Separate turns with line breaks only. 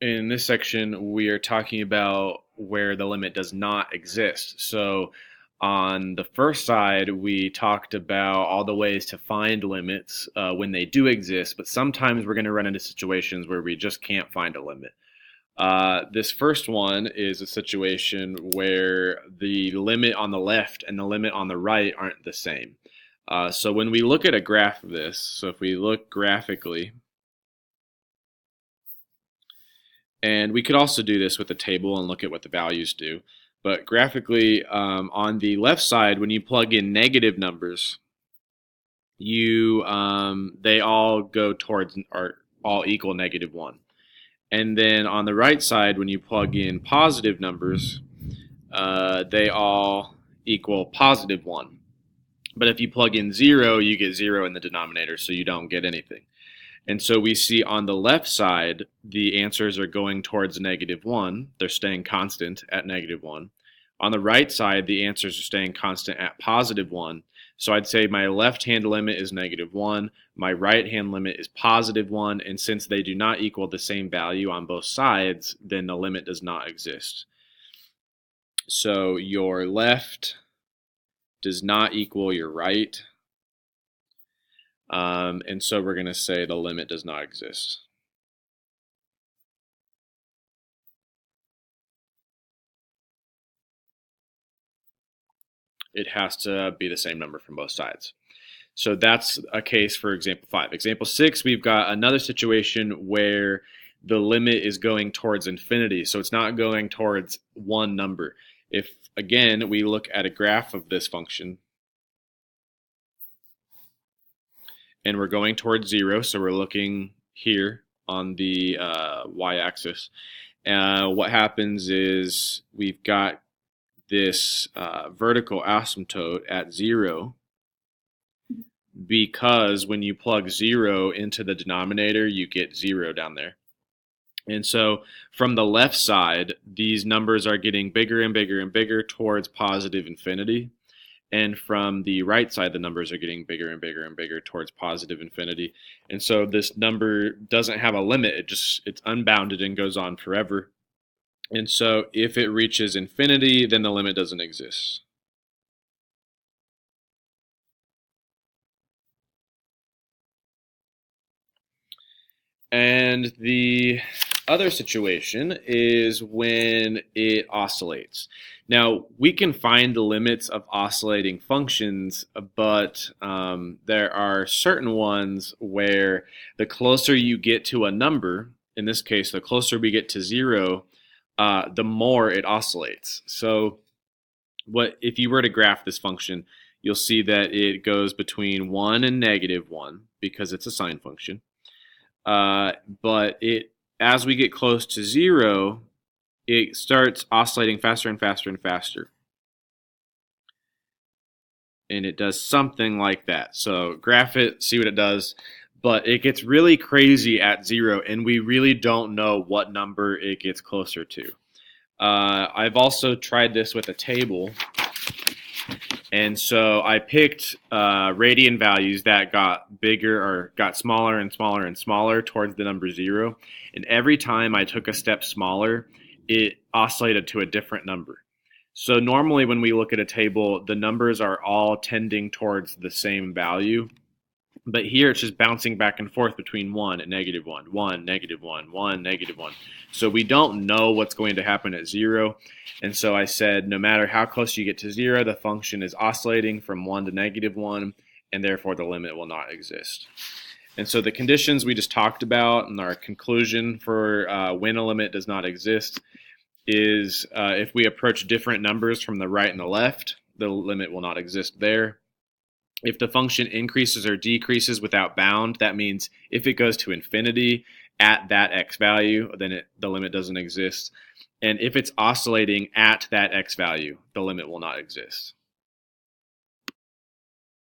In this section, we are talking about where the limit does not exist. So on the first side, we talked about all the ways to find limits when they do exist, but sometimes we're going to run into situations where we just can't find a limit. This first one is a situation where the limit on the left and the limit on the right aren't the same. So when we look at a graph of this, so if we look graphically, and we could also do this with a table and look at what the values do. But graphically, on the left side, when you plug in negative numbers, they all go towards or all equal -1. And then on the right side, when you plug in positive numbers, they all equal +1. But if you plug in 0, you get 0 in the denominator, so you don't get anything. And so we see on the left side, the answers are going towards -1. They're staying constant at -1. On the right side, the answers are staying constant at +1. So I'd say my left-hand limit is -1, my right-hand limit is +1, and since they do not equal the same value on both sides, then the limit does not exist. So your left does not equal your right. And so we're going to say the limit does not exist. It has to be the same number from both sides. So that's a case for example 5. Example 6, we've got another situation where the limit is going towards infinity. So it's not going towards one number. If, again, we look at a graph of this function, and we're going towards 0, so we're looking here on the y-axis. What happens is we've got this vertical asymptote at 0 because when you plug 0 into the denominator, you get 0 down there. And so from the left side, these numbers are getting bigger and bigger and bigger towards positive infinity. And from the right side, the numbers are getting bigger and bigger and bigger towards positive infinity. And so this number doesn't have a limit. It's unbounded and goes on forever. And so if it reaches infinity, then the limit doesn't exist. And the other situation is when it oscillates. Now, we can find the limits of oscillating functions, but there are certain ones where the closer you get to a number, in this case, the closer we get to 0, the more it oscillates. So if you were to graph this function, you'll see that it goes between 1 and -1 because it's a sine function. But as we get close to 0, it starts oscillating faster and faster and faster. And it does something like that. So graph it, see what it does. But it gets really crazy at 0, and we really don't know what number it gets closer to. I've also tried this with a table. And so I picked radian values that got bigger or got smaller and smaller and smaller towards the number 0. And every time I took a step smaller, it oscillated to a different number. So normally when we look at a table, the numbers are all tending towards the same value. But here it's just bouncing back and forth between 1 and -1, 1, -1, 1, -1. So we don't know what's going to happen at 0. And so I said no matter how close you get to 0, the function is oscillating from 1 to -1, and therefore the limit will not exist. And so the conditions we just talked about and our conclusion for when a limit does not exist is if we approach different numbers from the right and the left, the limit will not exist there. If the function increases or decreases without bound, that means if it goes to infinity at that x value, then the limit doesn't exist. And if it's oscillating at that x value, the limit will not exist.